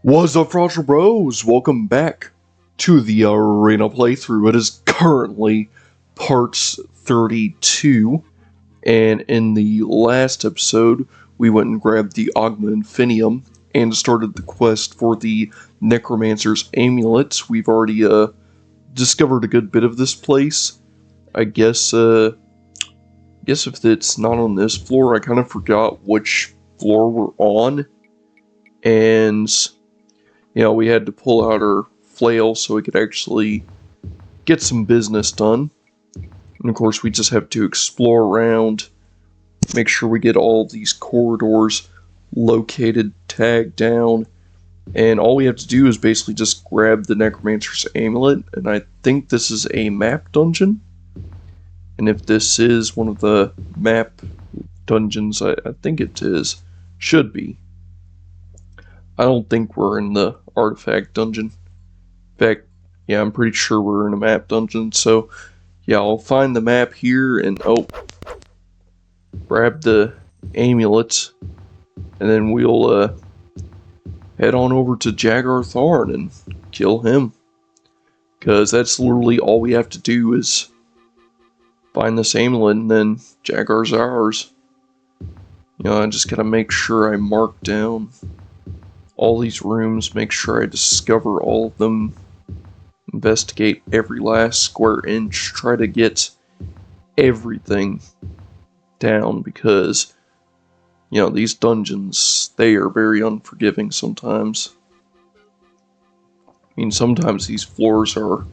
What's up, Frostal Bros? Welcome back to the arena playthrough. It is currently parts 32, and in the last episode, we went and grabbed the Ogma Infinium and started the quest for the Necromancer's Amulet. We've already discovered a good bit of this place. I guess if it's not on this floor, I kind of forgot which floor we're on, and we had to pull out our flail so we could actually get some business done. And of course, we just have to explore around, make sure we get all these corridors located, tagged down, and all we have to do is basically just grab the Necromancer's Amulet, and I think this is a map dungeon. And if this is one of the map dungeons, I think it is. Should be. I don't think we're in the artifact dungeon. In fact, yeah, I'm pretty sure we're in a map dungeon. So, yeah, I'll find the map here and, grab the amulet. And then we'll, head on over to Jagar Tharn and kill him. Because that's literally all we have to do is find this amulet and then Jagar's ours. I just gotta make sure I mark down all these rooms, make sure I discover all of them, investigate every last square inch, try to get everything down, because, these dungeons, they are very unforgiving sometimes. I mean, sometimes these floors are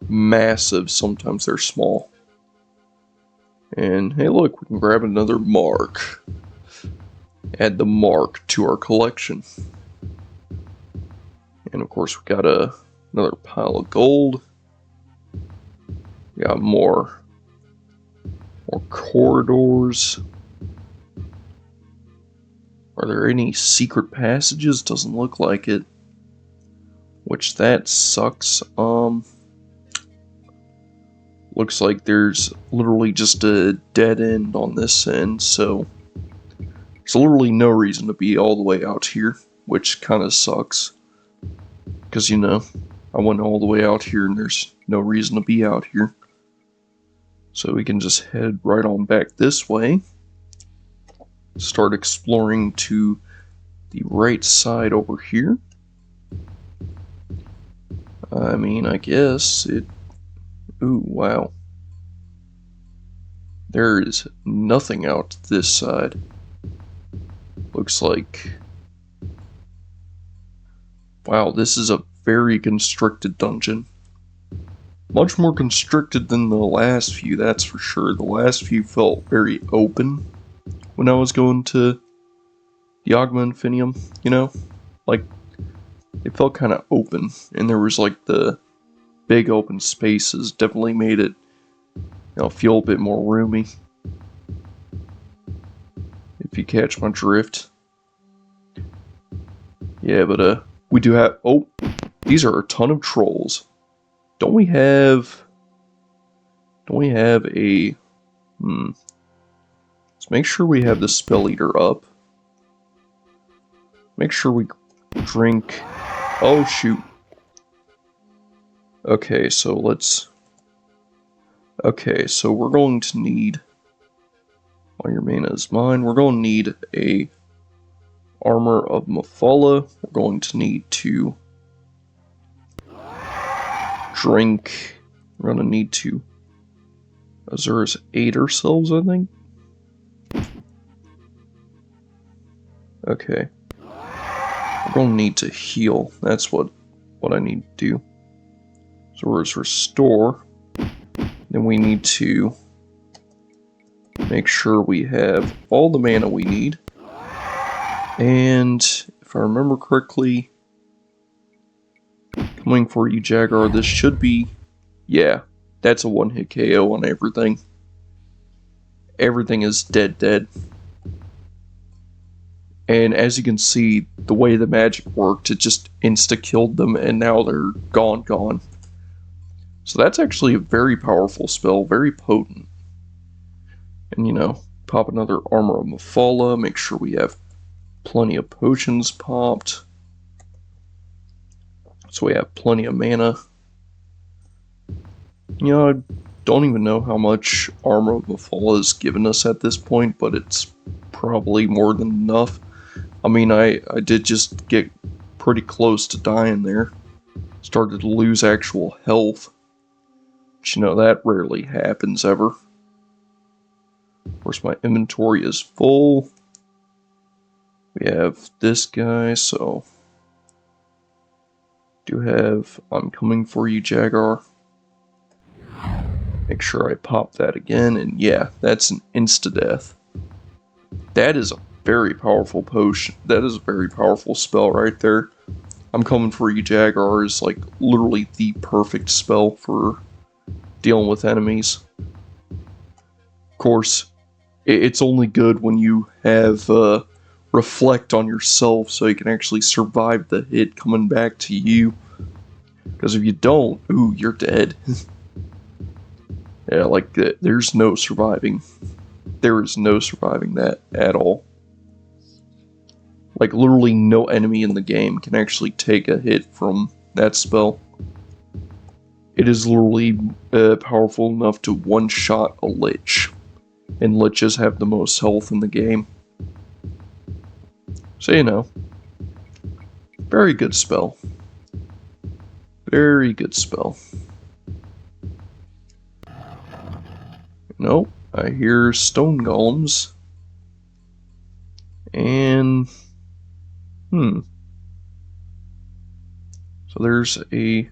massive, sometimes they're small. And, hey look, we can grab another mark. Add the mark to our collection. And of course, we got another pile of gold. We got more corridors. Are there any secret passages? Doesn't look like it. Which that sucks. Looks like there's literally just a dead end on this end, so there's literally no reason to be all the way out here, which kind of sucks. Because, I went all the way out here and there's no reason to be out here. So we can just head right on back this way. Start exploring to the right side over here. I mean, I guess it... Ooh, wow. There is nothing out this side. Looks like... Wow, this is a very constricted dungeon. Much more constricted than the last few, that's for sure. The last few felt very open when I was going to the Ogma Infinium, Like, it felt kind of open, and there was like the big open spaces. Definitely made it, feel a bit more roomy. If you catch my drift. Yeah, but we do have... Oh, these are a ton of trolls. Don't we have a... Let's make sure we have the Spell Eater up. Make sure we drink... Oh, shoot. Okay, so let's... Okay, so we're going to need... While your mana is mine, we're going to need a... Armor of Mafala. We're going to need to drink. We're going to need to Azura's aid ourselves, I think. Okay. We're going to need to heal. That's what I need to do. Azura's restore. Then we need to make sure we have all the mana we need. And if I remember correctly, coming for you, Jagar, this should be, yeah, that's a one-hit KO on everything. Everything is dead. And as you can see, the way the magic worked, it just insta-killed them, and now they're gone. So that's actually a very powerful spell, very potent. And, pop another Armor of Mafala, make sure we have plenty of potions popped. So we have plenty of mana. You know, I don't even know how much Armor of Mafala has given us at this point, but it's probably more than enough. I mean, I did just get pretty close to dying there. Started to lose actual health. But you know, that rarely happens ever. Of course, my inventory is full. We have this guy, so... Do have I'm coming for you, Jaguar. Make sure I pop that again, and yeah, that's an insta-death. That is a very powerful potion. That is a very powerful spell right there. I'm coming for you, Jaguar is like literally the perfect spell for dealing with enemies. Of course, it's only good when you have reflect on yourself so you can actually survive the hit coming back to you. Because if you don't, ooh, you're dead. Yeah, like, there's no surviving. There is no surviving that at all. Like, literally no enemy in the game can actually take a hit from that spell. It is literally powerful enough to one-shot a Lich. And Liches have the most health in the game. So, you know. Very good spell. Very good spell. Nope, I hear stone golems. And... So there's a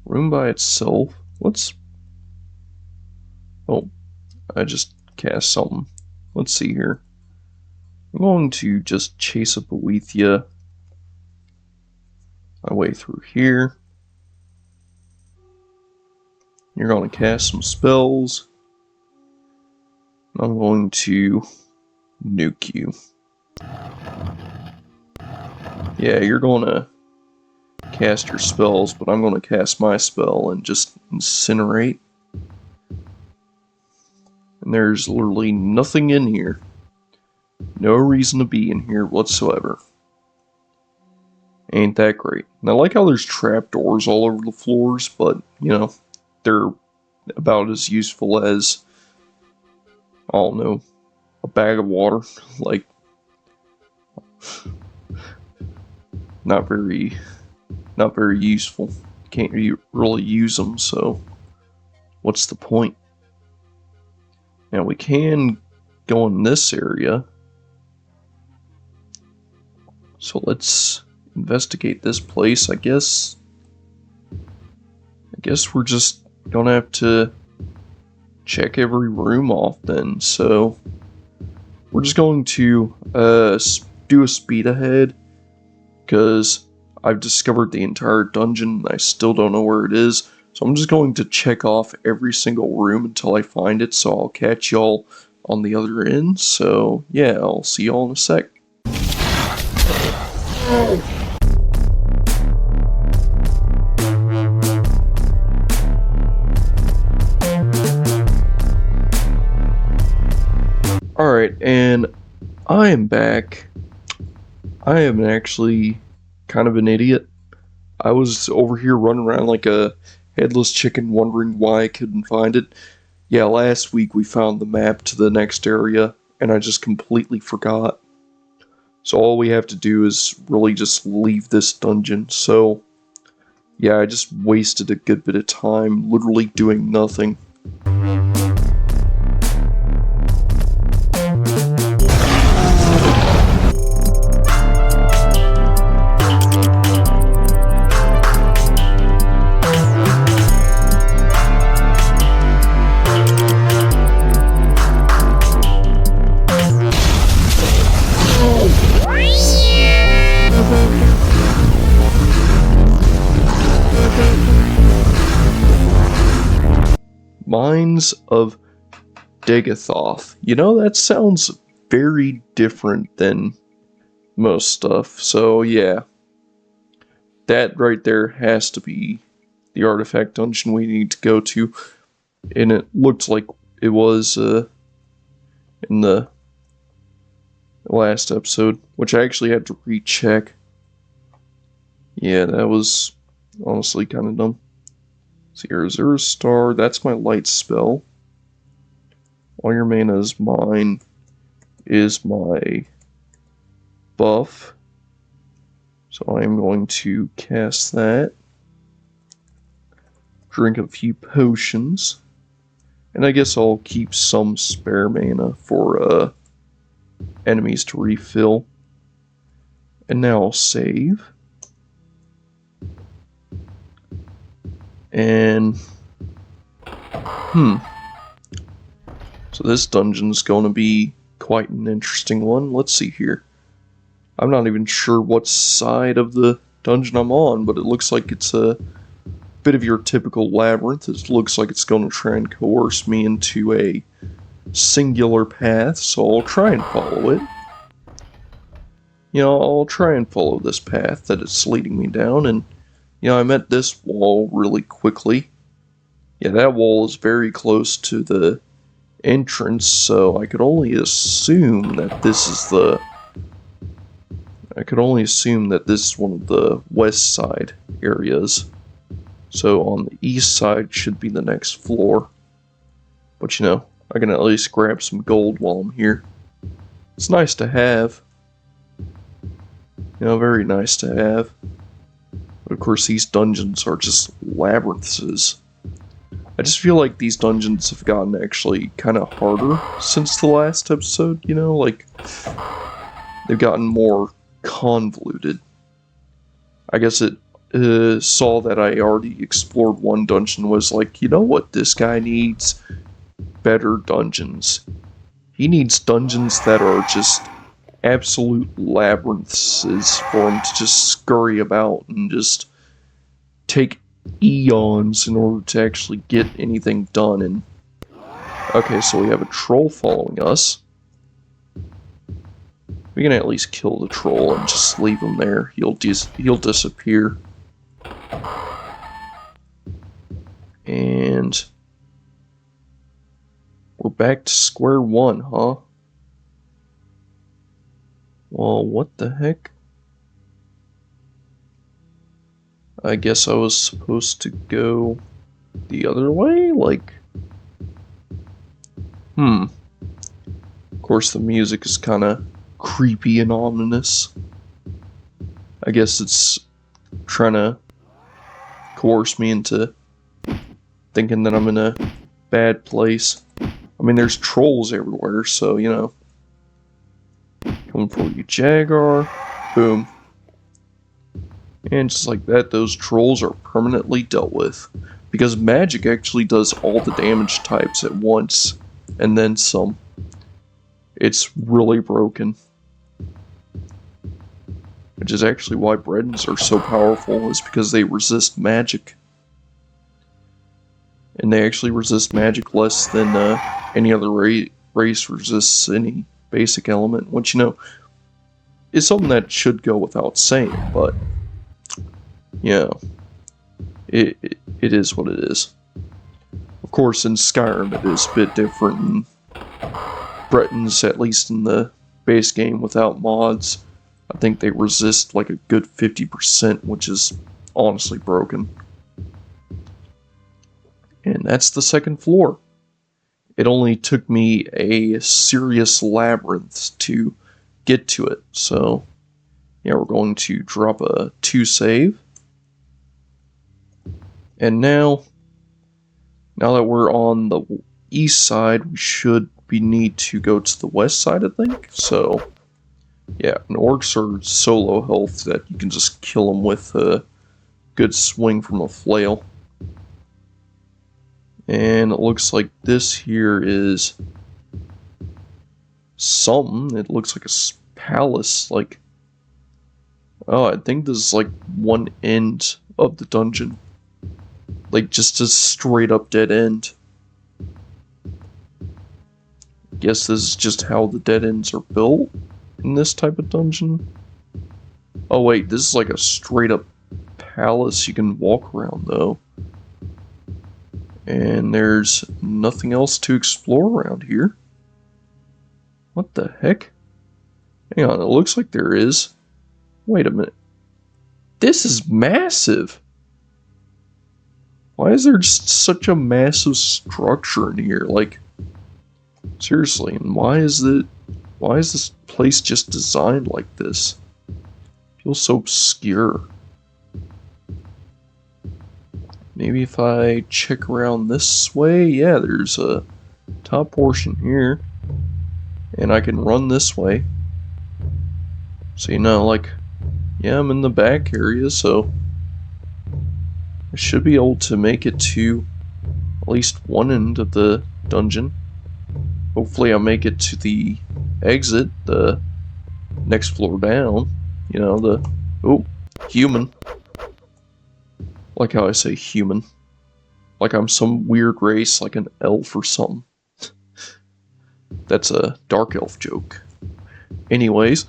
room by itself. Let's... Oh, I just cast something. Let's see here. I'm going to just chase a Boethia my way through here. You're going to cast some spells. I'm going to nuke you. Yeah, you're going to cast your spells, but I'm going to cast my spell and just incinerate. And there's literally nothing in here. No reason to be in here whatsoever. Ain't that great. And I like how there's trapdoors all over the floors, but, you know, they're about as useful as, I don't know, a bag of water. Like, not very useful. Can't really use them, so what's the point? Now we can go in this area. So let's investigate this place, I guess. I guess we're just gonna have to check every room off then. So we're just going to do a speed ahead because I've discovered the entire dungeon and I still don't know where it is. So I'm just going to check off every single room until I find it. So I'll catch y'all on the other end. So yeah, I'll see y'all in a sec. Alright, and I am back. I am actually kind of an idiot. I was over here running around like a headless chicken wondering why I couldn't find it. Yeah, last week we found the map to the next area, and I just completely forgot. So all we have to do is really just leave this dungeon. So, yeah, I just wasted a good bit of time literally doing nothing. Mines of Degathoth. You know, that sounds very different than most stuff. So, yeah. That right there has to be the artifact dungeon we need to go to. And it looked like it was in the last episode, which I actually had to recheck. Yeah, that was honestly kind of dumb. So here's a star. That's my light spell. All your mana is mine. Is my buff. So I am going to cast that. Drink a few potions. And I guess I'll keep some spare mana for enemies to refill. And now I'll save. And so this dungeon's going to be quite an interesting one. Let's see here. I'm not even sure what side of the dungeon I'm on, but it looks like it's a bit of your typical labyrinth. It looks like it's going to try and coerce me into a singular path, so I'll try and follow it. You know, I'll try and follow this path that it's leading me down, and, you know, I met this wall really quickly. Yeah, that wall is very close to the entrance, so I could only assume that this is the... I could only assume that this is one of the west side areas. So on the east side should be the next floor. But you know, I can at least grab some gold while I'm here. It's nice to have. You know, very nice to have. But of course these dungeons are just labyrinths. I just feel like these dungeons have gotten actually kind of harder since the last episode, you know? Like, they've gotten more convoluted. I guess it saw that I already explored one dungeon, was like, you know what this guy needs? Better dungeons. He needs dungeons that are just absolute labyrinths for him to just scurry about and just take eons in order to actually get anything done. And okay, so we have a troll following us. We can at least kill the troll and just leave him there. He'll disappear. And we're back to square one, huh? Well, what the heck? I guess I was supposed to go the other way? Like... Of course, the music is kind of creepy and ominous. I guess it's trying to coerce me into thinking that I'm in a bad place. I mean, there's trolls everywhere, so, you know. Coming for you, Jaguar. Boom. And just like that, those trolls are permanently dealt with. Because magic actually does all the damage types at once, and then some. It's really broken. Which is actually why Bredens are so powerful, is because they resist magic. And they actually resist magic less than any other race resists any basic element, which, you know, is something that should go without saying, but, yeah, it is what it is. Of course, in Skyrim it is a bit different, and Bretons, at least in the base game without mods, I think they resist like a good 50%, which is honestly broken. And that's the second floor. It only took me a serious labyrinth to get to it, so yeah, we're going to drop a 2 save. And now that we're on the east side, we need to go to the west side, I think. So yeah, and orcs are so low health that you can just kill them with a good swing from a flail. And it looks like this here is something. It looks like a palace, like... Oh, I think this is like one end of the dungeon. Like just a straight up dead end. Guess this is just how the dead ends are built in this type of dungeon. Oh wait, this is like a straight up palace you can walk around though. And there's nothing else to explore around here. What the heck? Hang on, it looks like there is. Wait a minute. This is massive. Why is there just such a massive structure in here? Like, seriously, and why is this place just designed like this? It feels so obscure. Maybe if I check around this way, yeah, there's a top portion here. And I can run this way. So, you know, like, yeah, I'm in the back area, so I should be able to make it to at least one end of the dungeon. Hopefully I'll make it to the exit, the next floor down. You know, the... Oh, human. Like how I say human. Like I'm some weird race, like an elf or something. That's a dark elf joke. Anyways,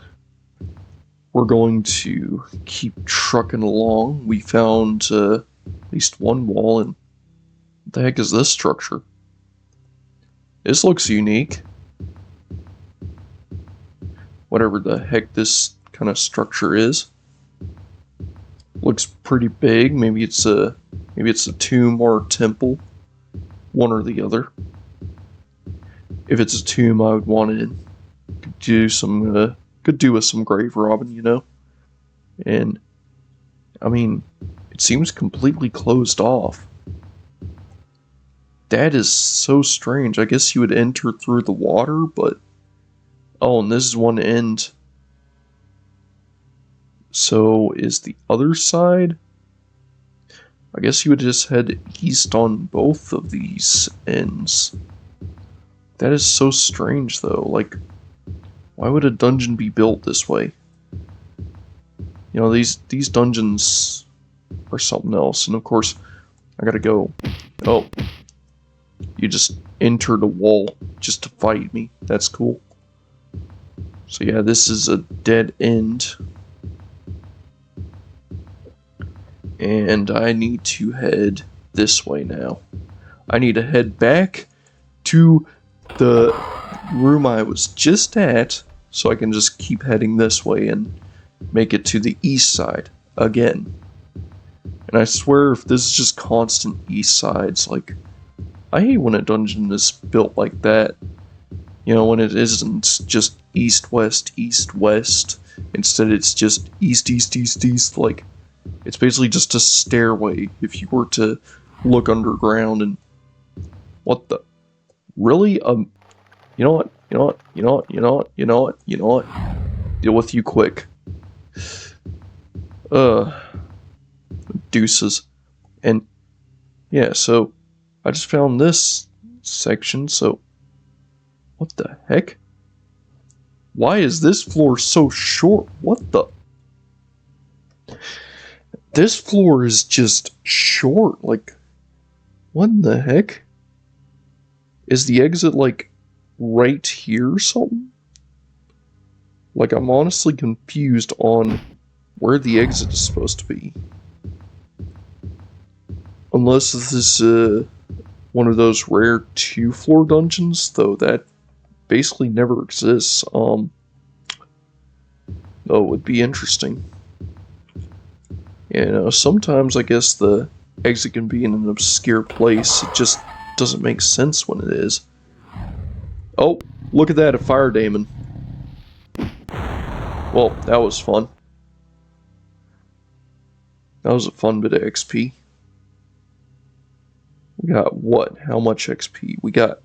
we're going to keep trucking along. We found at least one wall, and what the heck is this structure? This looks unique. Whatever the heck this kind of structure is. Looks pretty big. Maybe it's a tomb or a temple. One or the other. If it's a tomb, I would want to do with some grave robbing, you know. And I mean, it seems completely closed off. That is so strange. I guess you would enter through the water, but oh, and this is one end. So is the other side? I guess you would just head east on both of these ends. That is so strange, though. Like, why would a dungeon be built this way? You know, these dungeons are something else. And of course, I gotta go. Oh, you just entered a wall just to fight me. That's cool. So yeah, this is a dead end. And I need to head this way now. I need to head back to the room I was just at, so I can just keep heading this way and make it to the east side again. And I swear, if this is just constant east sides, like, I hate when a dungeon is built like that. You know, when it isn't just east, west, instead it's just east, east, east, east, like, it's basically just a stairway if you were to look underground and... What the... Really? You know what? Deal with you quick. Deuces. And, yeah, so, I just found this section, so... What the heck? Why is this floor so short? What the... This floor is just short, like... What the heck? Is the exit, like, right here or something? Like, I'm honestly confused on where the exit is supposed to be. Unless this is, one of those rare 2-floor dungeons, though that basically never exists. Though it would be interesting. You know, sometimes I guess the exit can be in an obscure place. It just doesn't make sense when it is. Oh, look at that, a fire daemon. Well, that was fun. That was a fun bit of XP. We got what? How much XP? We got,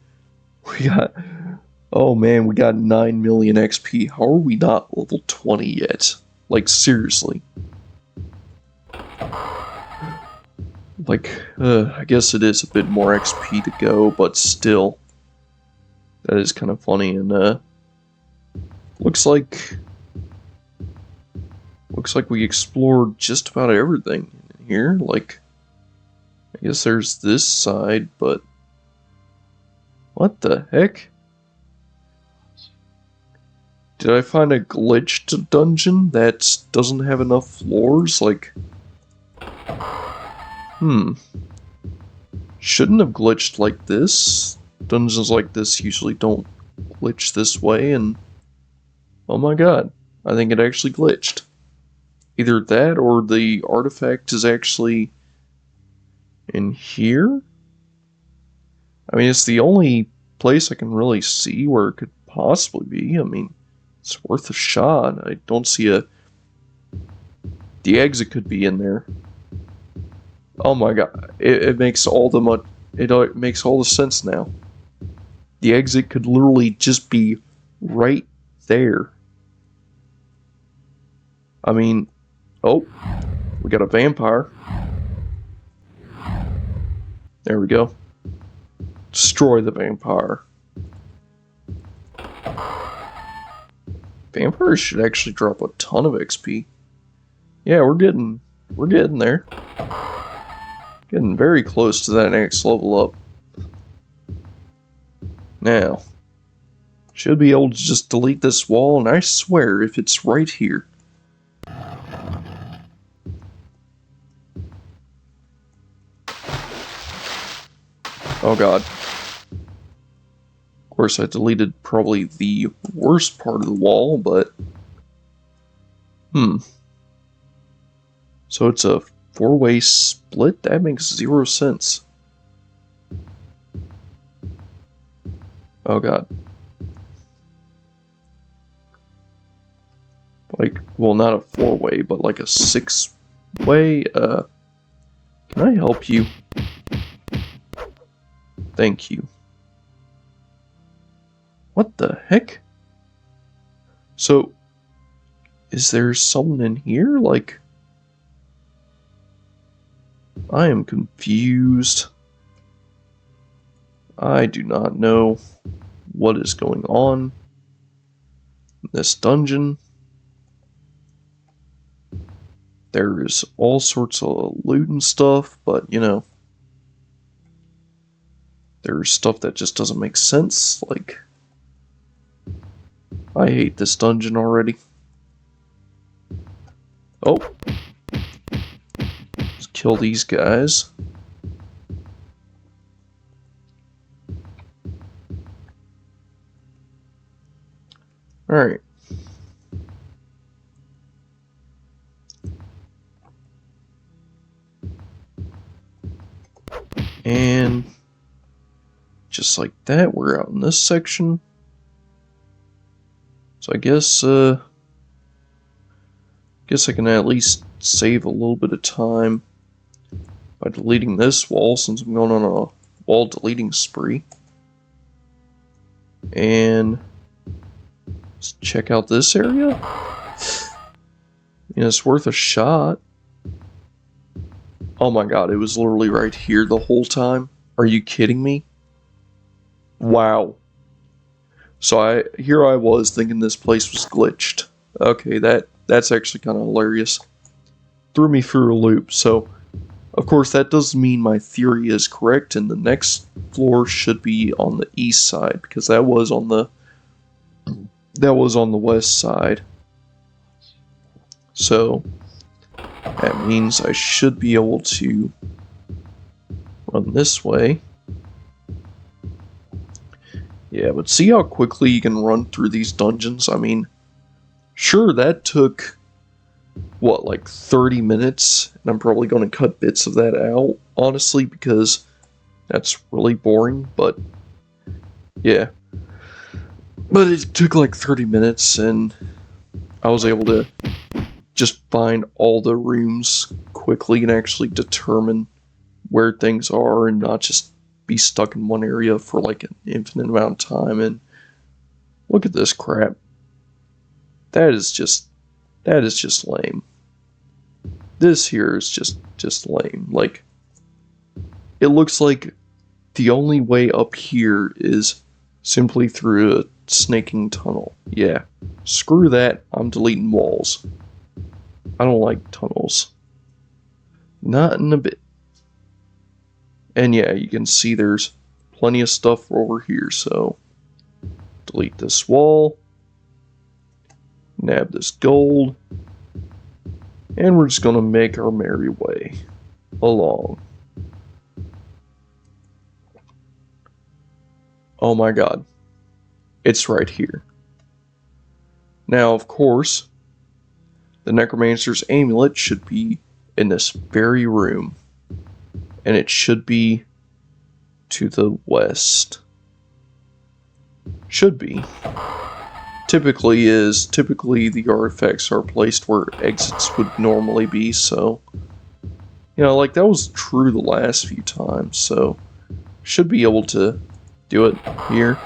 oh man, we got 9 million XP. How are we not level 20 yet? Like, seriously. Like, I guess it is a bit more XP to go, but still. That is kind of funny, and, looks like we explored just about everything in here. Like, I guess there's this side, but... What the heck? Did I find a glitched dungeon that doesn't have enough floors? Like... Shouldn't have glitched like this. Dungeons like this usually don't glitch this way, and... Oh my god, I think it actually glitched. Either that or the artifact is actually in here? I mean, it's the only place I can really see where it could possibly be. I mean, it's worth a shot. I don't see a... The exit could be in there. Oh my god. It makes all the it makes all the sense now. The exit could literally just be right there. I mean, oh, we got a vampire. There we go. Destroy the vampire. Vampires should actually drop a ton of XP. Yeah, we're getting there. Getting very close to that next level up. Now, should be able to just delete this wall, and I swear if it's right here. Oh god. Of course, I deleted probably the worst part of the wall, but... So it's a four-way split? That makes 0 sense. Oh god. Like, well, not a four-way, but like a six-way. Can I help you? Thank you. What the heck? So, is there someone in here? Like, I am confused. I do not know what is going on in this dungeon. There is all sorts of loot and stuff, but you know, there's stuff that just doesn't make sense. Like, I hate this dungeon already. Oh. Let's kill these guys. Alright. And just like that, we're out in this section. So I guess I can at least save a little bit of time by deleting this wall, since I'm going on a wall deleting spree. And let's check out this area. Yeah, it's worth a shot. Oh my god, it was literally right here the whole time. Are you kidding me? Wow. So here I was thinking this place was glitched. Okay, that's actually kind of hilarious. Threw me through a loop. So, of course, that does mean my theory is correct, and the next floor should be on the east side, because that was on the west side. So that means I should be able to run this way. Yeah, but see how quickly you can run through these dungeons? I mean, sure, that took, what, like 30 minutes? And I'm probably going to cut bits of that out, honestly, because that's really boring, but yeah. But it took like 30 minutes, and I was able to just find all the rooms quickly and actually determine where things are and not just be stuck in one area for like an infinite amount of time. And look at this crap. That is just lame. This here is just lame. Like, it looks like the only way up here is simply through a snaking tunnel. Yeah, screw that. I'm deleting walls. I don't like tunnels. Not in a bit. And yeah, you can see there's plenty of stuff over here, so delete this wall, nab this gold, and we're just going to make our merry way along. Oh my god, it's right here. Now, of course, The Necromancer's amulet should be in this very room. And it should be to the west. Should be. Typically the artifacts are placed where exits would normally be, so you know, like that was true the last few times, so should be able to do it here.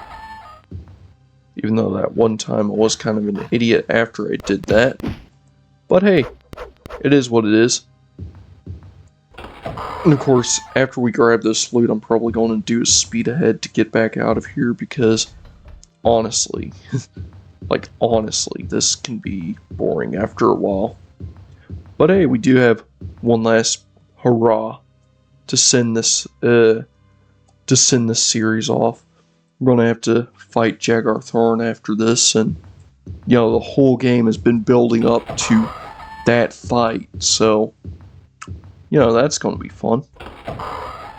Even though that one time I was kind of an idiot after I did that. But hey, it is what it is. And of course, after we grab this loot, I'm probably going to do a speed ahead to get back out of here because honestly, like honestly, this can be boring after a while. But hey, we do have one last hurrah to send this series off. We're gonna have to fight Jagar Thorn after this, and you know the whole game has been building up to that fight, so you know that's gonna be fun.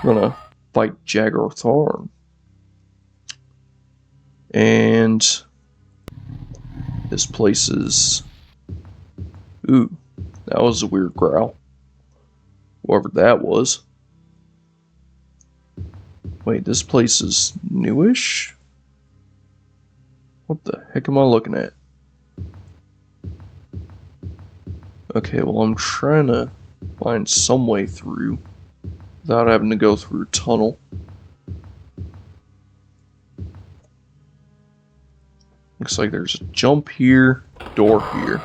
We're gonna fight Jagar Thorn, and this place is. Ooh, that was a weird growl. Whoever that was. Wait, this place is newish? What the heck am I looking at? Okay, well I'm trying to find some way through without having to go through a tunnel. Looks like there's a jump here, door here.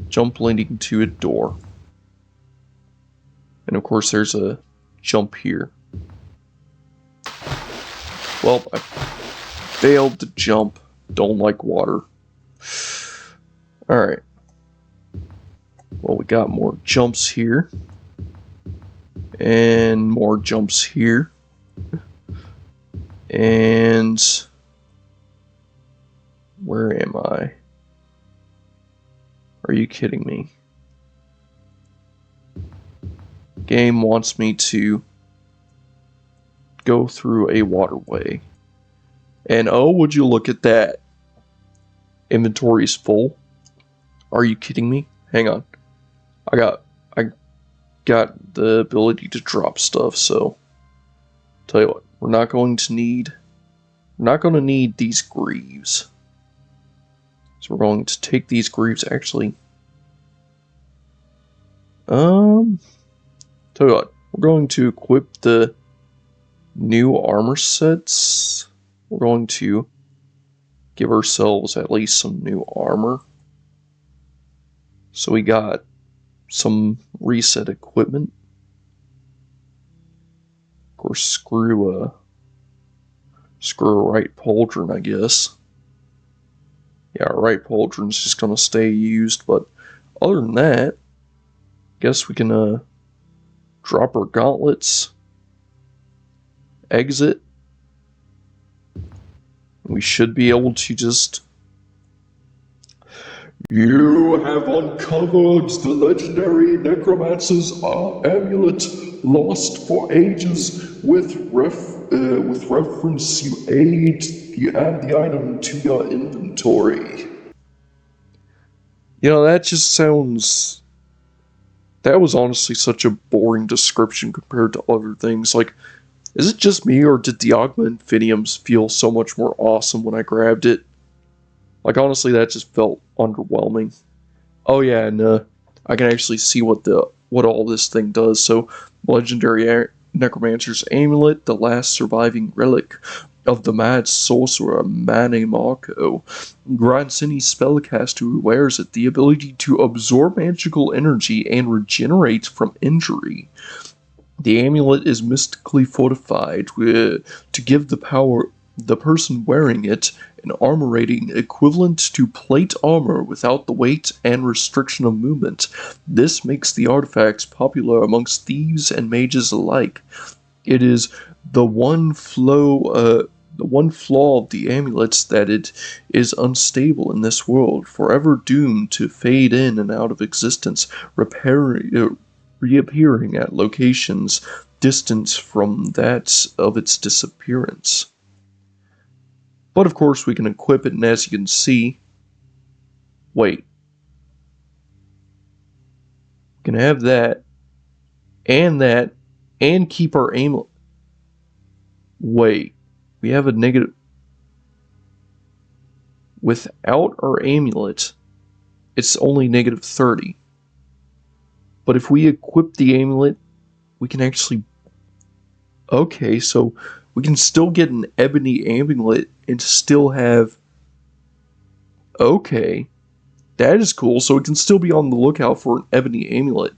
Jump leading to a door. And of course there's a jump here. Well, I failed to jump. Don't like water. Alright. Well, we got more jumps here. And more jumps here. And where am I? Are you kidding me? Game wants me to go through a waterway. And oh, would you look at that? Inventory's full. Are you kidding me? Hang on. I got the ability to drop stuff, so tell you what, we're not going to need these greaves. So we're going to take these greaves actually. Tell you what, we're going to equip the new armor sets. We're going to give ourselves at least some new armor. So we got some reset equipment. Of course, screw a right pauldron, I guess. Yeah, our right pauldron's just gonna stay used, but other than that, guess we can drop our gauntlets, exit. We should be able to just... You have uncovered the legendary Necromancer's amulet, lost for ages. With reference, you add the item to your inventory. You know, that just sounds... That was honestly such a boring description compared to other things. Like, is it just me, or did the Augma Infiniums feel so much more awesome when I grabbed it? Like, honestly, that just felt underwhelming. Oh yeah, and I can actually see what all this thing does. So, legendary Necromancer's amulet, the last surviving relic of the mad sorcerer Mane Marco, grants any spellcaster who wears it the ability to absorb magical energy and regenerate from injury. The amulet is mystically fortified to give the person wearing it an armor rating equivalent to plate armor without the weight and restriction of movement. This makes the artifacts popular amongst thieves and mages alike. It is the one flaw of the amulets that it is unstable in this world, forever doomed to fade in and out of existence, reappearing at locations distant from that of its disappearance. But of course we can equip it, and as you can see, Wait. We can have that, and keep our amulet. Wait. We have a negative. Without our amulet, it's only negative 30. But if we equip the amulet, we can actually... Okay, so we can still get an ebony amulet and still have... Okay, that is cool. So we can still be on the lookout for an ebony amulet.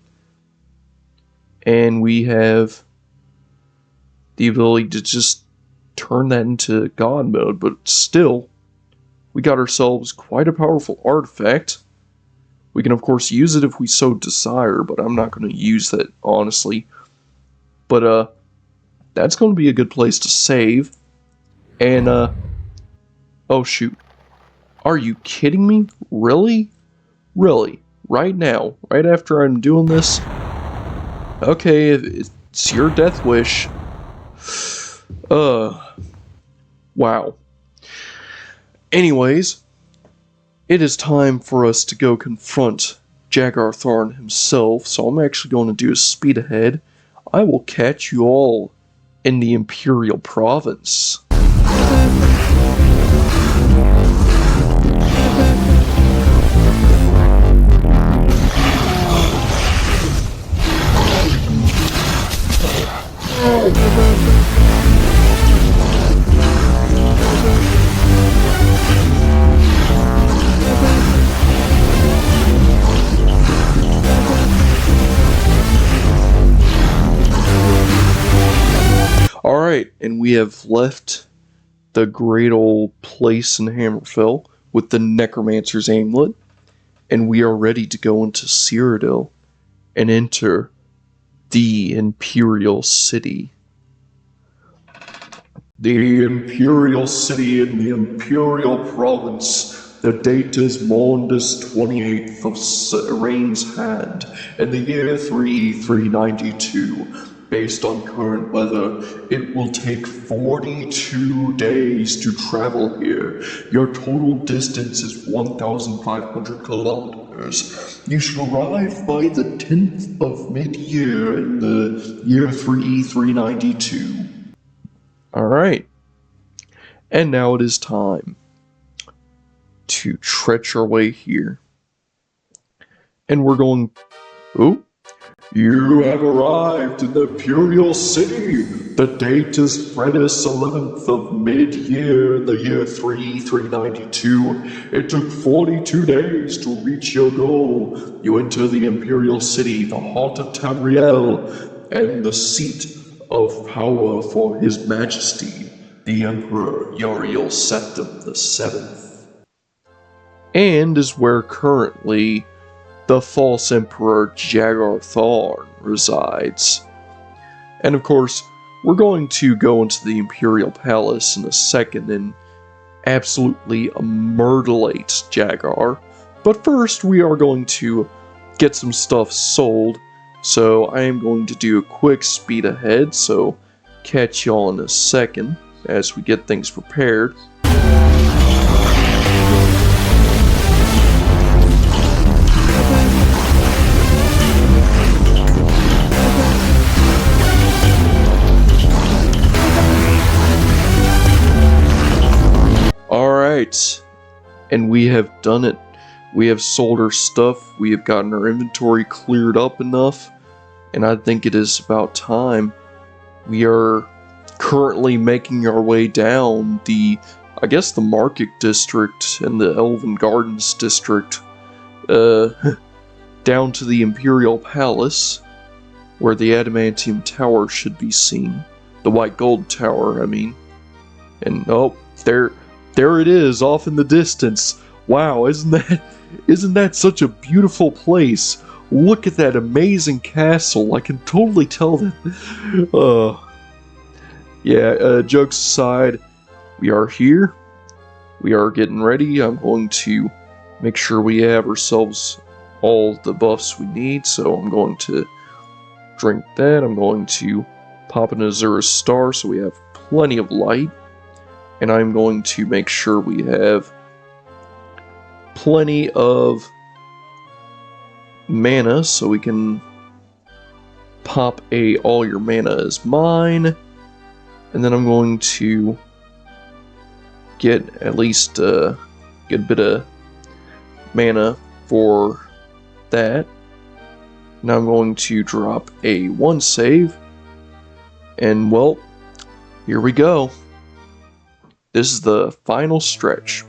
And we have the ability to just turn that into God mode, but still, we got ourselves quite a powerful artifact. We can of course use it if we so desire, but I'm not going to use that, honestly. But that's going to be a good place to save. And oh shoot. Are you kidding me? Really? Really? Right now? Right after I'm doing this? Okay, it's your death wish. Wow. Anyways, it is time for us to go confront Jagar Tharn himself, so I'm actually going to do a speed ahead. I will catch you all in the Imperial Province. Alright, and we have left the great old place in Hammerfell with the Necromancer's Amulet, and we are ready to go into Cyrodiil and enter the Imperial City. The Imperial City in the Imperial Province. The date is Mondus 28th of Rain's Hand, in the year 392. Based on current weather, it will take 42 days to travel here. Your total distance is 1,500 kilometers. You should arrive by the 10th of mid-year in the year 392. Alright. And now it is time to trench our way here. And we're going... Ooh. You have arrived in the Imperial City. The date is Fredis 11th of mid-year in the year 392. It took 42 days to reach your goal. You enter the Imperial City, the heart of Tamriel, and the seat of power for His Majesty, the Emperor Uriel Septim VII. And is where currently the false Emperor Jagar Tharn resides. And of course, we're going to go into the Imperial Palace in a second and absolutely mutilate Jagar. But first, we are going to get some stuff sold. So I am going to do a quick speed ahead, so catch y'all in a second as we get things prepared. Alright, and we have done it. We have sold our stuff, we have gotten our inventory cleared up enough, and I think it is about time. We are currently making our way down the, I guess the Market District and the Elven Gardens District, down to the Imperial Palace, where the Adamantium Tower should be seen. The White Gold Tower, I mean. And oh, there it is, off in the distance. Wow, isn't that such a beautiful place? Look at that amazing castle. I can totally tell that. Yeah, jokes aside, we are here. We are getting ready. I'm going to make sure we have ourselves all the buffs we need. So I'm going to drink that. I'm going to pop an Azura's Star so we have plenty of light. And I'm going to make sure we have plenty of mana, so we can pop a all your mana is mine, and then I'm going to get at least get a bit of mana for that. Now I'm going to drop a 1 save, and well, here we go. This is the final stretch.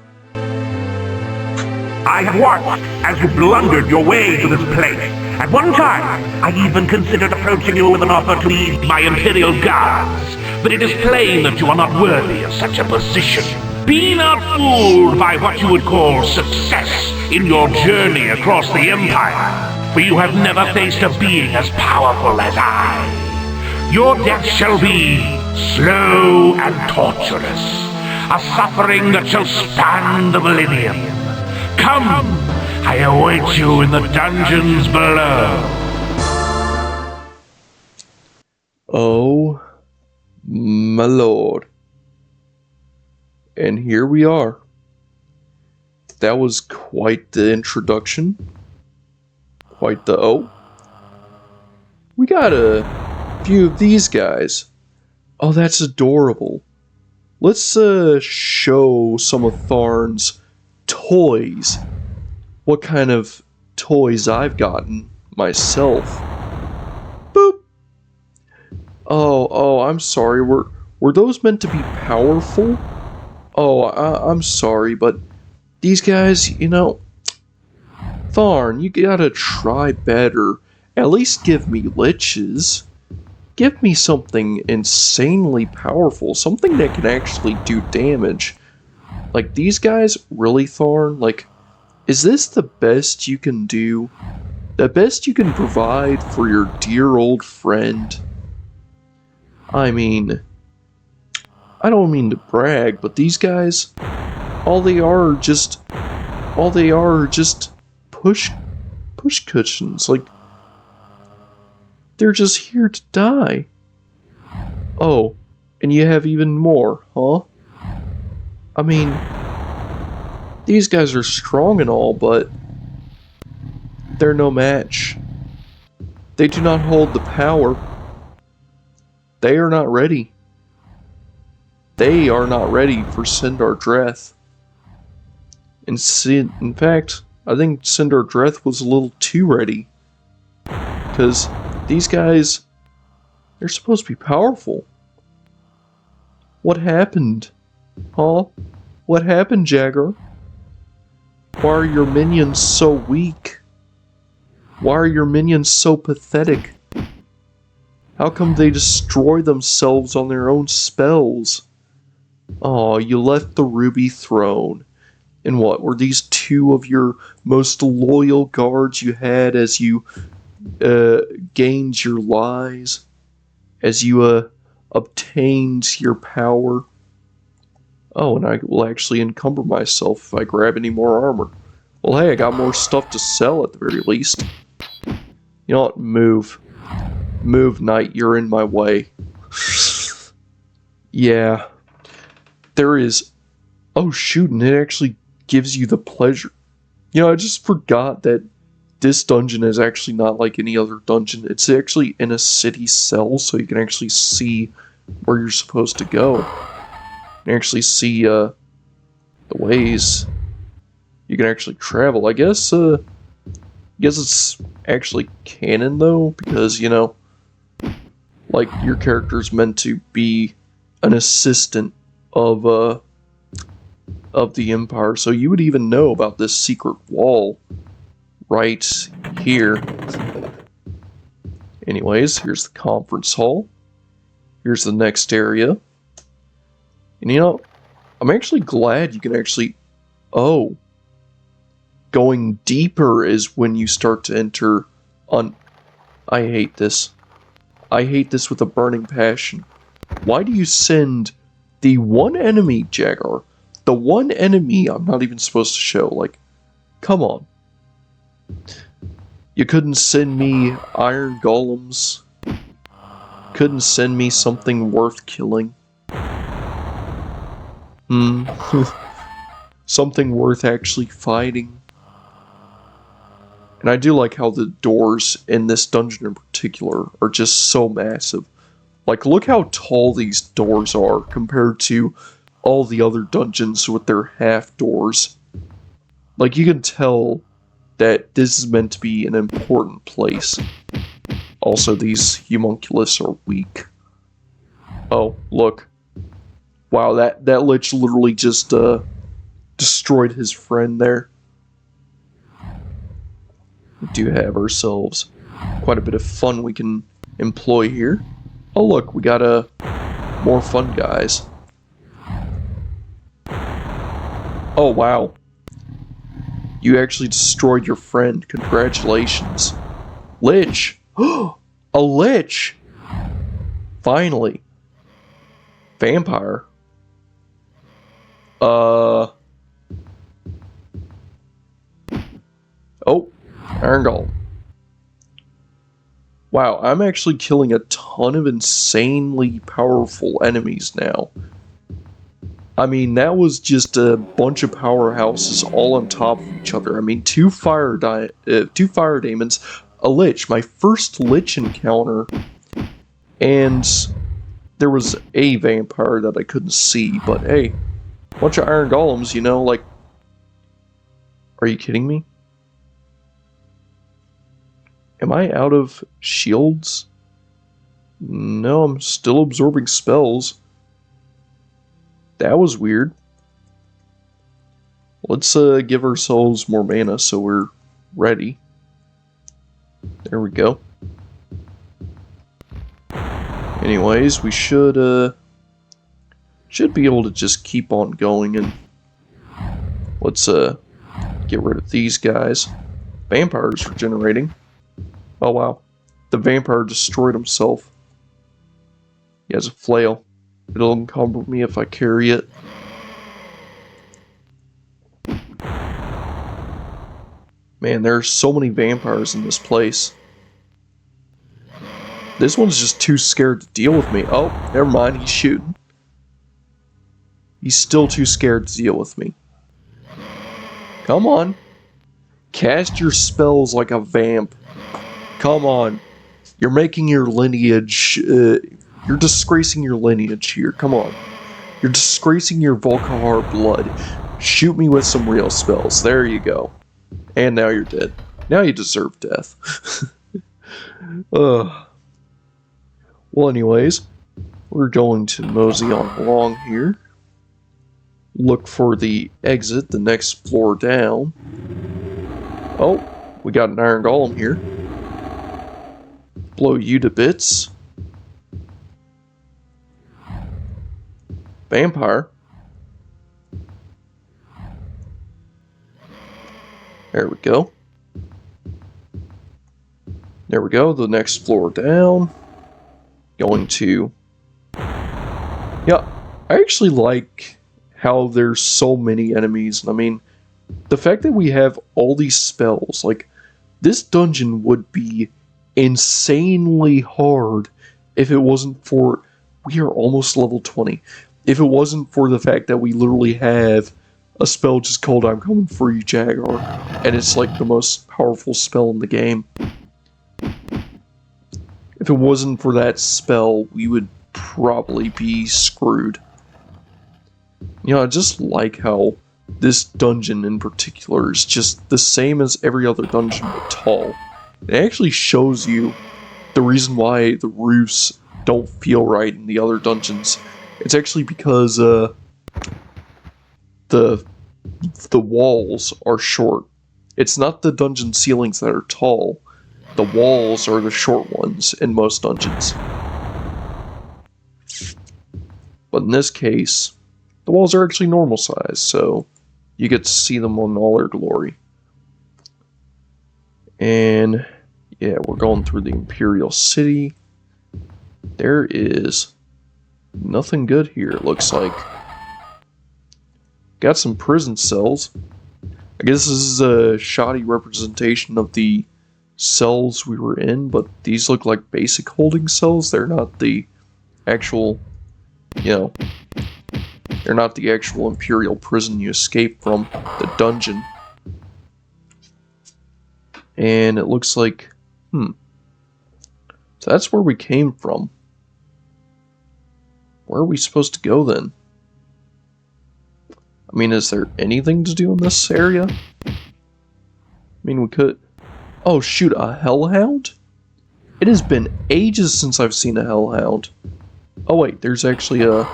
I have watched as you blundered your way to this place. At one time, I even considered approaching you with an offer to lead my Imperial Guards, but it is plain that you are not worthy of such a position. Be not fooled by what you would call success in your journey across the Empire, for you have never faced a being as powerful as I. Your death shall be slow and torturous, a suffering that shall span the millennium. Come, I await you in the dungeons below. Oh, my lord. And here we are. That was quite the introduction. Quite the... oh. We got a few of these guys. Oh, that's adorable. Let's show some of Tharn's toys. What kind of toys I've gotten myself. Boop. Oh, I'm sorry. Were those meant to be powerful? Oh, I'm sorry, but these guys, you know, Tharn, you gotta try better. At least give me liches. Give me something insanely powerful, something that can actually do damage. Like, these guys, really, Tharn? Like, is this the best you can do? The best you can provide for your dear old friend? I mean, I don't mean to brag, but these guys, all they are just push cushions. Like, they're just here to die. Oh, and you have even more, huh? I mean, these guys are strong and all, but they're no match. They do not hold the power. They are not ready. They are not ready for Sindar Dreth. In fact, I think Sindar Dreth was a little too ready. Because these guys, they're supposed to be powerful. What happened? Huh? What happened, Jagger? Why are your minions so weak? Why are your minions so pathetic? How come they destroy themselves on their own spells? Oh, you left the Ruby Throne. And what, were these two of your most loyal guards you had as you gained your lies? As you obtained your power? Oh, and I will actually encumber myself if I grab any more armor. Well, hey, I got more stuff to sell at the very least. You know what? Move. Move, knight. You're in my way. Yeah. There is... oh, shoot, and it actually gives you the pleasure. You know, I just forgot that this dungeon is actually not like any other dungeon. It's actually in a city cell, so you can actually see where you're supposed to go. And actually see the ways you can actually travel. I guess it's actually canon though, because you know, like your character's meant to be an assistant of the Empire, so you would even know about this secret wall right here. Anyways, here's the conference hall. Here's the next area. And you know, I'm actually glad you can actually... oh. Going deeper is when you start to enter on... I hate this. I hate this with a burning passion. Why do you send the one enemy, Jagger? The one enemy I'm not even supposed to show. Like, come on. You couldn't send me iron golems. Couldn't send me something worth killing. Something worth actually fighting. And I do like how the doors in this dungeon in particular are just so massive. Like, look how tall these doors are compared to all the other dungeons with their half doors. Like, you can tell that this is meant to be an important place. Also, these homunculus are weak. Oh, look. Wow, that lich literally just destroyed his friend there. We do have ourselves quite a bit of fun we can employ here. Oh look, we got more fun guys. Oh wow. You actually destroyed your friend. Congratulations. Lich! A lich! Finally. Vampire. Oh. Iron Golem. Wow, I'm actually killing a ton of insanely powerful enemies now. I mean, that was just a bunch of powerhouses all on top of each other. I mean, two fire demons, a lich, my first lich encounter, and there was a vampire that I couldn't see, but hey, bunch of iron golems, you know, like, are you kidding me? Am I out of shields? No, I'm still absorbing spells. That was weird. Let's give ourselves more mana so we're ready. There we go. Anyways, we should be able to just keep on going, and let's get rid of these guys. Vampires regenerating. Oh wow. The vampire destroyed himself. He has a flail. It'll encumber me if I carry it. Man, there are so many vampires in this place. This one's just too scared to deal with me. Oh, never mind, he's shooting. He's still too scared to deal with me. Come on. Cast your spells like a vamp. Come on. You're making your lineage... you're disgracing your lineage here. Come on. You're disgracing your Volkihar blood. Shoot me with some real spells. There you go. And now you're dead. Now you deserve death. Well, anyways, we're going to mosey on along here. Look for the exit, the next floor down. Oh, we got an iron golem here. Blow you to bits. Vampire. There we go. There we go, the next floor down. Going to... Yeah, I actually like how there's so many enemies. I mean, the fact that we have all these spells, like, this dungeon would be insanely hard if it wasn't for... We are almost level 20. If it wasn't for the fact that we literally have a spell just called I'm Coming For You, Jaguar, and it's like the most powerful spell in the game. If it wasn't for that spell, we would probably be screwed. You know, I just like how this dungeon in particular is just the same as every other dungeon but tall. It actually shows you the reason why the roofs don't feel right in the other dungeons. It's actually because the walls are short. It's not the dungeon ceilings that are tall. The walls are the short ones in most dungeons. But in this case, the walls are actually normal size, so you get to see them in all their glory. And yeah, we're going through the Imperial City. There is nothing good here, it looks like. Got some prison cells. I guess this is a shoddy representation of the cells we were in, but these look like basic holding cells. They're not the actual, you know, they're not the actual Imperial prison you escape from, the dungeon. And it looks like, so that's where we came from. Where are we supposed to go then? I mean, is there anything to do in this area? I mean, we could... Oh shoot, a hellhound? It has been ages since I've seen a hellhound. Oh wait, there's actually a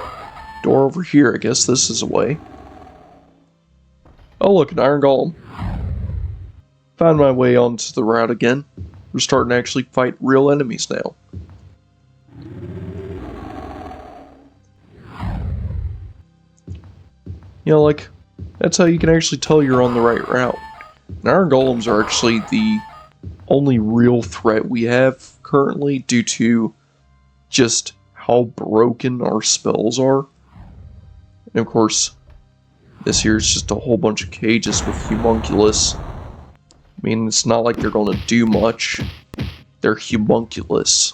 door over here. I guess this is a way. Oh look, an iron golem. Found my way onto the route again. We're starting to actually fight real enemies now. You know, like, that's how you can actually tell you're on the right route. And iron golems are actually the only real threat we have currently due to just how broken our spells are. And of course, this here is just a whole bunch of cages with homunculus. I mean, it's not like they're going to do much. They're homunculus.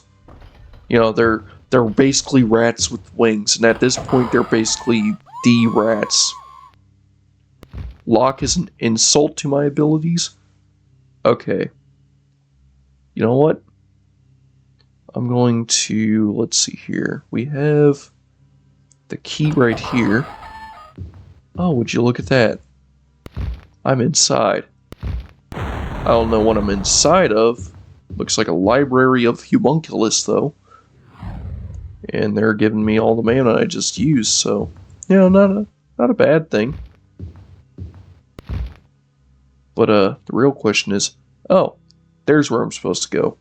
You know, they're basically rats with wings, and at this point, they're basically the rats. Lock is an insult to my abilities? Okay. You know what? I'm going to, let's see here. We have the key right here. Oh, would you look at that? I'm inside. I don't know what I'm inside of. Looks like a library of homunculus, though. And they're giving me all the mana I just used, so... You know, not a bad thing. But, the real question is... Oh, there's where I'm supposed to go.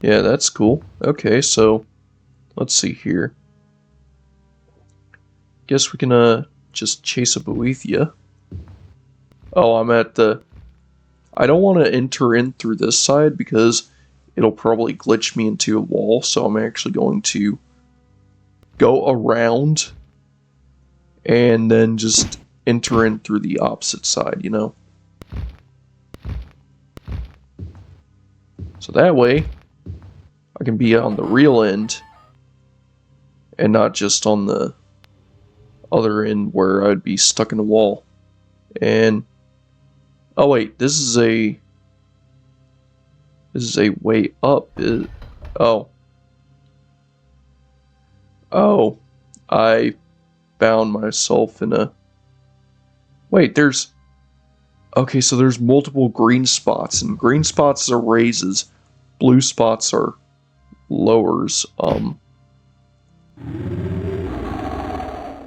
Yeah, that's cool. Okay, so... Let's see here. Guess we can, just chase a Boethia. Oh, I'm at the... I don't want to enter in through this side because it'll probably glitch me into a wall, so I'm actually going to go around and then just enter in through the opposite side, you know? So that way, I can be on the real end and not just on the other end where I'd be stuck in a wall. And oh wait, this is a way up. Oh, I found myself in a... Wait, there's... Okay, so there's multiple green spots, and green spots are raises, blue spots are lowers.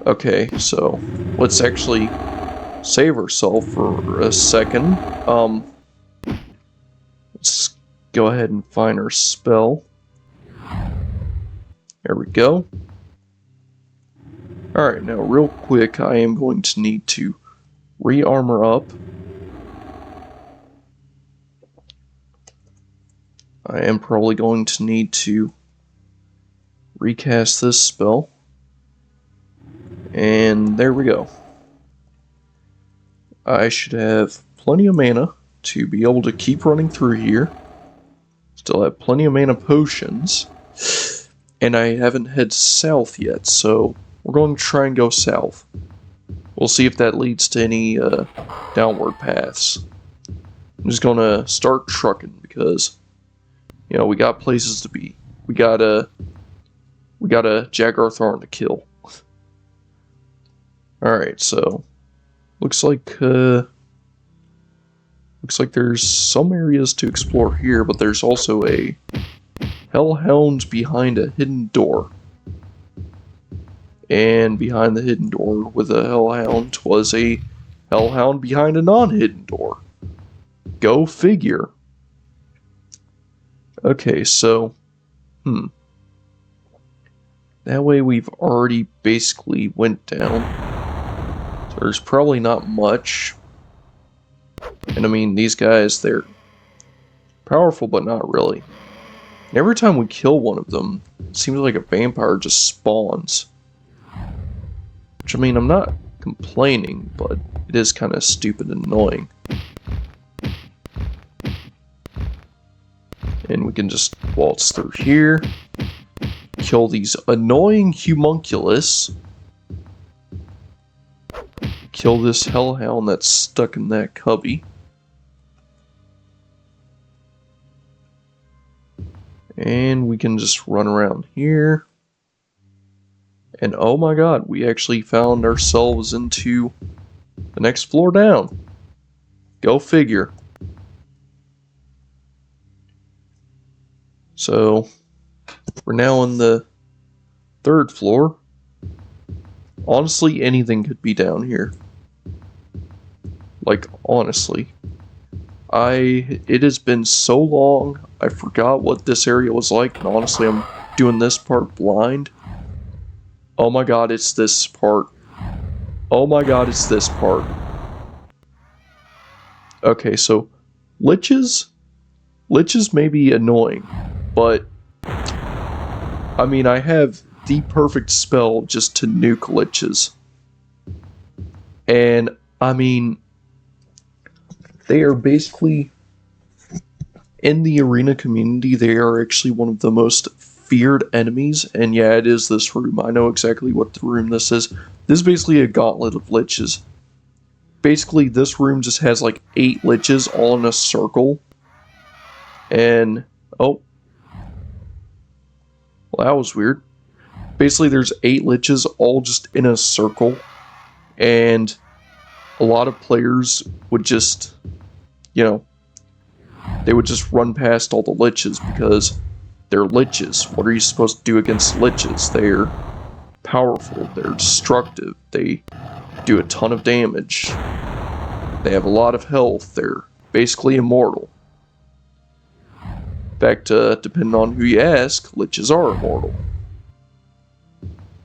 Okay, so let's actually save ourselves for a second. Let's go ahead and find our spell. There we go. Alright, now real quick, I am going to need to re-armor up. I am probably going to need to recast this spell. And there we go. I should have plenty of mana to be able to keep running through here. Still have plenty of mana potions. And I haven't head south yet, so we're going to try and go south. We'll see if that leads to any downward paths. I'm just going to start trucking because, you know, we got places to be. We got a Jaguar Thorn to kill. Alright, so looks like there's some areas to explore here, but there's also a hellhound behind a hidden door. And behind the hidden door with a hellhound was a hellhound behind a non-hidden door. Go figure. Okay, so that way we've already basically went down. So there's probably not much. And I mean, these guys, they're powerful, but not really. And every time we kill one of them, it seems like a vampire just spawns. Which, I mean, I'm not complaining, but it is kind of stupid and annoying. And we can just waltz through here. Kill these annoying homunculus. Kill this hellhound that's stuck in that cubby. And we can just run around here. And oh my god, we actually found ourselves into the next floor down. Go figure. So, we're now on the 3rd floor. Honestly, anything could be down here. Like, honestly. It has been so long, I forgot what this area was like, and honestly, I'm doing this part blind. Oh my god, it's this part. Oh my god, it's this part. Okay, so, liches may be annoying, but, I mean, I have the perfect spell just to nuke liches. And, I mean, they are basically, in the arena community, they are actually one of the most feared enemies, and yeah, it is this room. I know exactly what the room this is. This is basically a gauntlet of liches. Basically, this room just has like 8 liches all in a circle. And, oh. Well, that was weird. Basically, there's 8 liches all just in a circle. And a lot of players would just, you know, they would just run past all the liches because they're liches. What are you supposed to do against liches? They're powerful, they're destructive, they do a ton of damage, they have a lot of health, they're basically immortal. In fact, depending on who you ask, liches are immortal.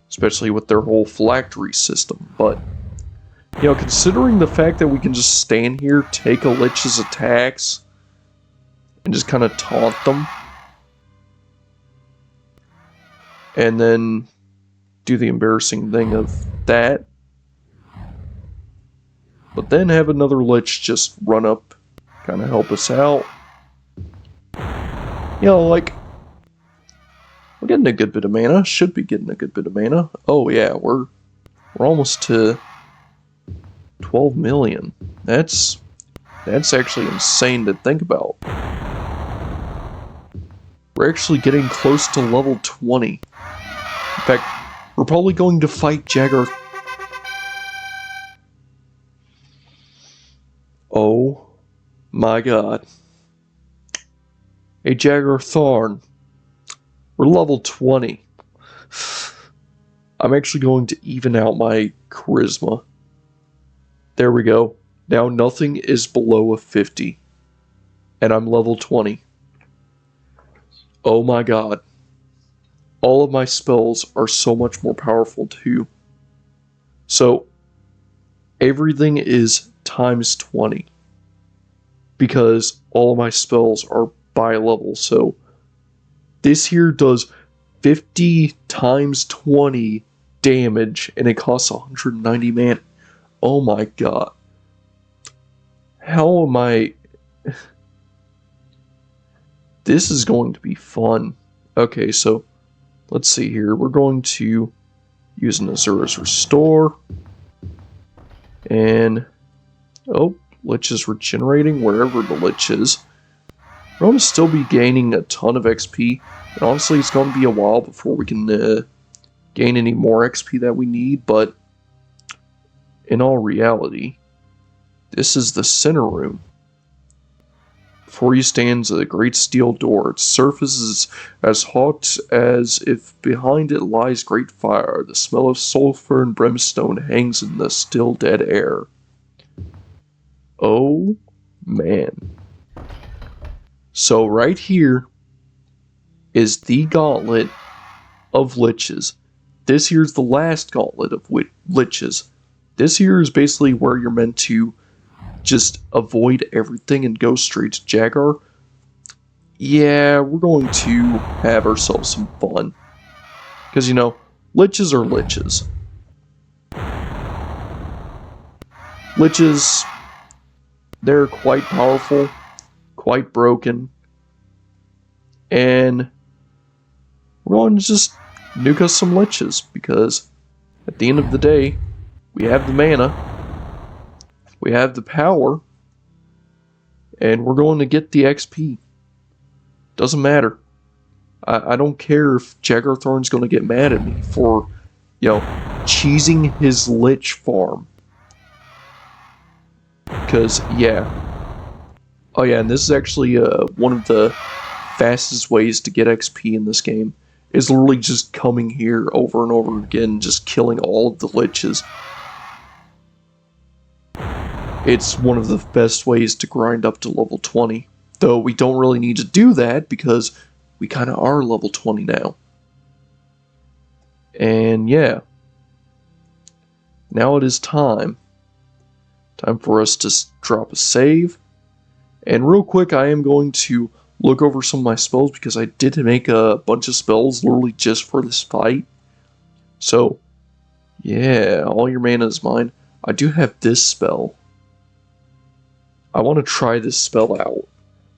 Especially with their whole phylactery system, but you know, considering the fact that we can just stand here, take a lich's attacks, and just kind of taunt them, and then do the embarrassing thing of that, but then have another lich just run up, kind of help us out. You know, like, we're getting a good bit of mana, should be getting a good bit of mana. Oh yeah, we're almost to 12 million. That's actually insane to think about. We're actually getting close to level 20. In fact, we're probably going to fight Jagger. Oh my god. Hey Jagger Thorn. We're level 20. I'm actually going to even out my charisma. There we go. Now nothing is below a 50. And I'm level 20. Oh my god. All of my spells are so much more powerful too. So, everything is times 20. Because all of my spells are by level. So, this here does 50 times 20 damage and it costs 190 mana. Oh my god. How am I... This is going to be fun. Okay, so let's see here. We're going to use an Azura's Restore. And... oh, Lich is regenerating wherever the Lich is. We're going to still be gaining a ton of XP. And honestly, it's going to be a while before we can gain any more XP that we need. But in all reality, this is the center room. Before you stands a great steel door. Its surface is as hot as if behind it lies great fire. The smell of sulfur and brimstone hangs in the still dead air. Oh, man. So right here is the gauntlet of liches. This here's the last gauntlet of liches. This here is basically where you're meant to just avoid everything and go straight to Jaggar. Yeah, we're going to have ourselves some fun. Because, you know, liches are liches. Liches, they're quite powerful, quite broken. And we're going to just nuke us some liches. Because at the end of the day, we have the mana. We have the power, and we're going to get the XP. Doesn't matter. I don't care if Jaggarthorn's gonna get mad at me for, cheesing his lich farm. Because, yeah. Oh yeah, and this is actually one of the fastest ways to get XP in this game. Is literally just coming here over and over again, just killing all of the liches. It's one of the best ways to grind up to level 20. Though we don't really need to do that because we kind of are level 20 now. And yeah. Now it is time. Time for us to drop a save. And real quick, I am going to look over some of my spells because I did make a bunch of spells literally just for this fight. So, yeah, all your mana is mine. I do have this spell. I want to try this spell out.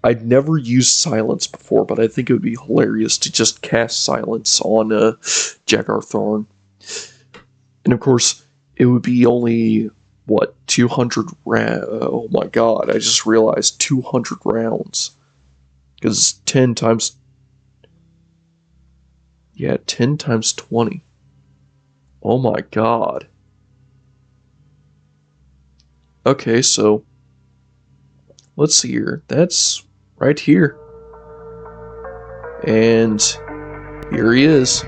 I'd never used silence before, but I think it would be hilarious to just cast silence on Jaggarthorn. And of course, it would be only, 200 rounds? Oh my god, I just realized 200 rounds. Because 10 times... Yeah, 10 times 20. Oh my god. Okay, so... Let's see here. That's right here. And here he is.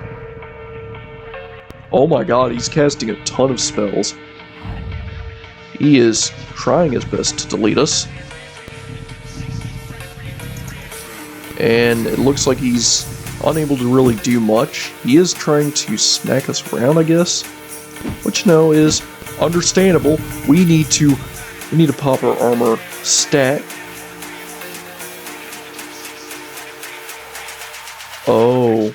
Oh my god, he's casting a ton of spells. He is trying his best to delete us. And it looks like he's unable to really do much. He is trying to smack us around, I guess. Which, is understandable. We need to pop our armor stat. Oh.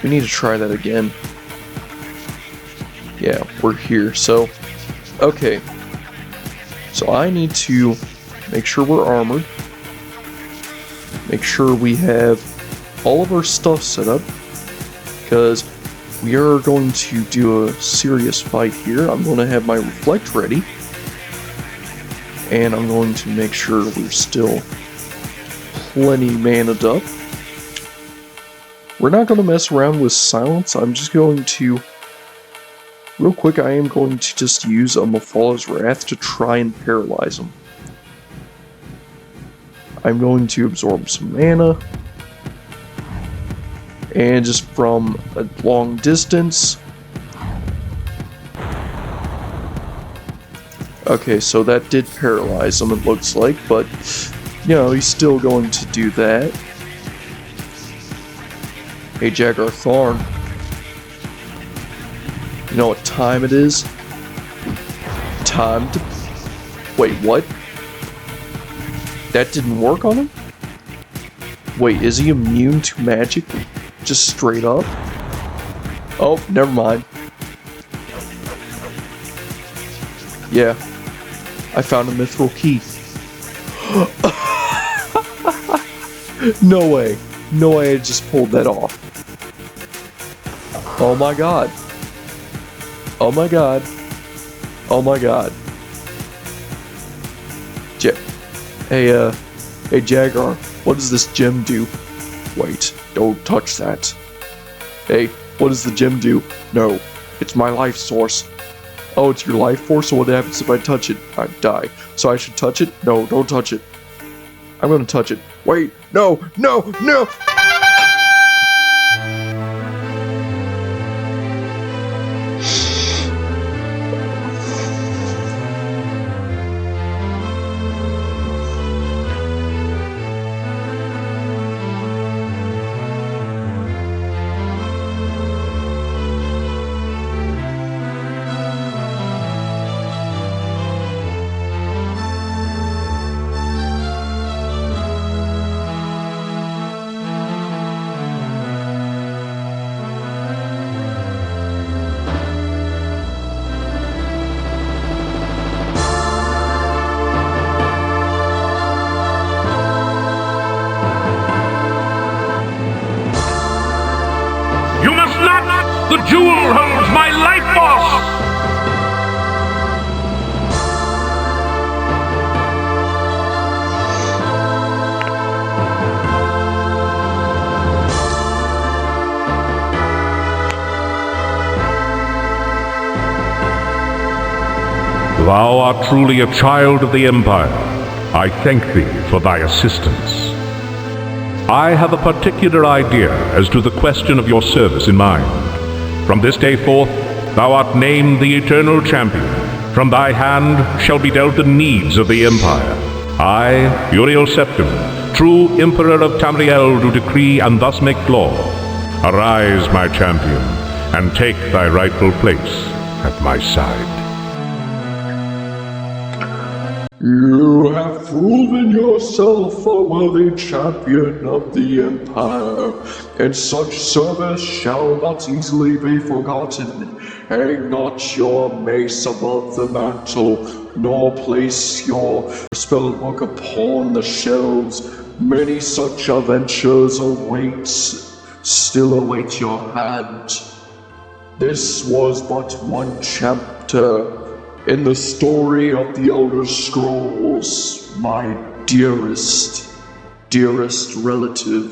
We need to try that again. Yeah, we're here. So, okay. So I need to make sure we're armored. Make sure we have all of our stuff set up. Because we are going to do a serious fight here. I'm going to have my reflect ready. And I'm going to make sure we're still plenty maned up. We're not going to mess around with silence. I'm just going to... Real quick, I am going to just use a Mephal's Wrath to try and paralyze him. I'm going to absorb some mana. And just from a long distance... Okay, so that did paralyze him, it looks like, but, he's still going to do that. Hey, Jaggarthorn. You know what time it is? Time to... Wait, what? That didn't work on him? Wait, is he immune to magic? Just straight up? Oh, never mind. Yeah. I found a mithril key. No way. No way I just pulled that off. Oh my god. Oh my god. Oh my god. Hey Jaggar, what does this gem do? Wait, don't touch that. Hey, what does the gem do? No, it's my life source. Oh, it's your life force? So what happens if I touch it? I die. So I should touch it? No, don't touch it. I'm gonna touch it. Wait, no, no, no! The jewel holds my life force! thou art truly a child of the Empire. I thank thee for thy assistance. I have a particular idea as to the question of your service in mind. From this day forth, thou art named the Eternal Champion. From thy hand shall be dealt the needs of the Empire. I, Uriel Septim, true Emperor of Tamriel, do decree and thus make law. Arise, my champion, and take thy rightful place at my side. You have proven yourself a worthy champion of the Empire, and such service shall not easily be forgotten. Hang not your mace above the mantle, nor place your spellbook upon the shelves. Many such adventures still await your hand. This was but one chapter in the story of the Elder Scrolls, my dearest relative.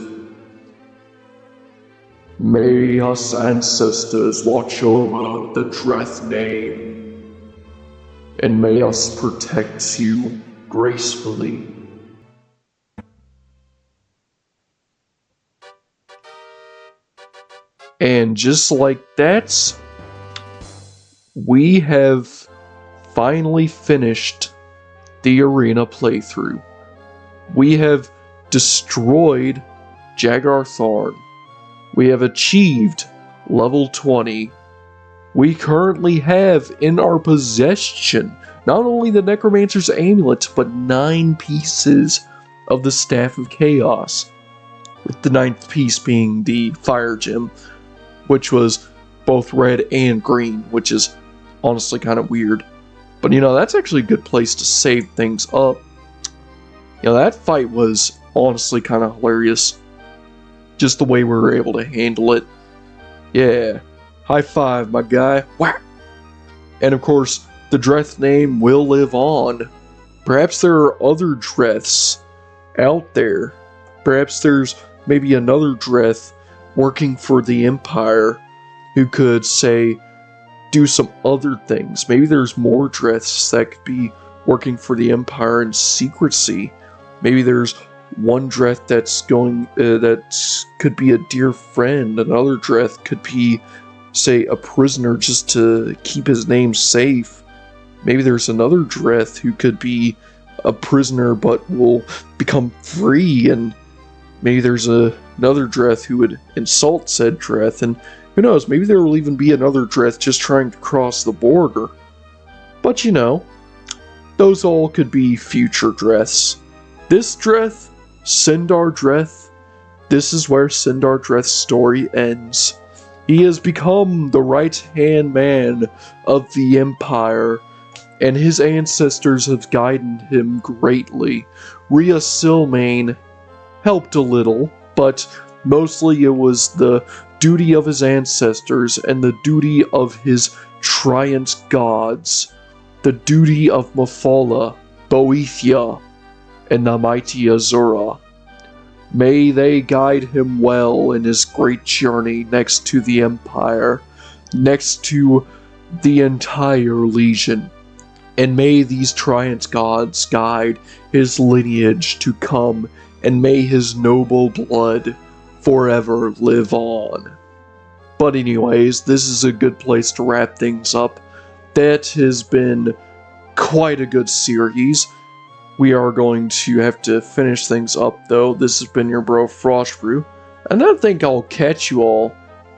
May us ancestors watch over the Dreth name, and may us protect you gracefully. And just like that, we have finally finished the arena playthrough. We have destroyed Jagar Tharn. We have achieved level 20. We currently have in our possession not only the Necromancer's Amulet, but 9 pieces of the Staff of Chaos, with the 9th piece being the Fire Gem, which was both red and green, which is honestly kind of weird. But you know, that's actually a good place to save things up. You know, that fight was honestly kind of hilarious. Just the way we were able to handle it. Yeah. High five, my guy. Whack! And of course, the Dreth name will live on. Perhaps there are other Dreths out there. Perhaps there's maybe another Dreth working for the Empire who could, say, do some other things. Maybe there's more Dreths that could be working for the Empire in secrecy. Maybe there's one Dreth that's going, that could be a dear friend. Another Dreth could be, say, a prisoner just to keep his name safe. Maybe there's another Dreth who could be a prisoner but will become free, and maybe there's another Dreth who would insult said Dreth, and who knows, maybe there will even be another Dreth just trying to cross the border. But you know, those all could be future Dreths. This Dreth, Sindar Dreth, this is where Sindar Dreth's story ends. He has become the right-hand man of the Empire, and his ancestors have guided him greatly. Rhea Silmain helped a little, but mostly it was the duty of his ancestors and the duty of his Triant gods, the duty of Mephala, Boethia, and the mighty Azura. May they guide him well in his great journey next to the Empire, next to the entire Legion. And may these Triant gods guide his lineage to come, and may his noble blood forever live on. But anyways, this is a good place to wrap things up. That has been quite a good series. We are going to have to finish things up though. This has been your bro Frostbrew, and I think I'll catch you all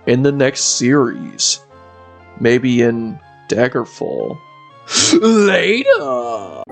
in the next series. Maybe in Daggerfall. Later!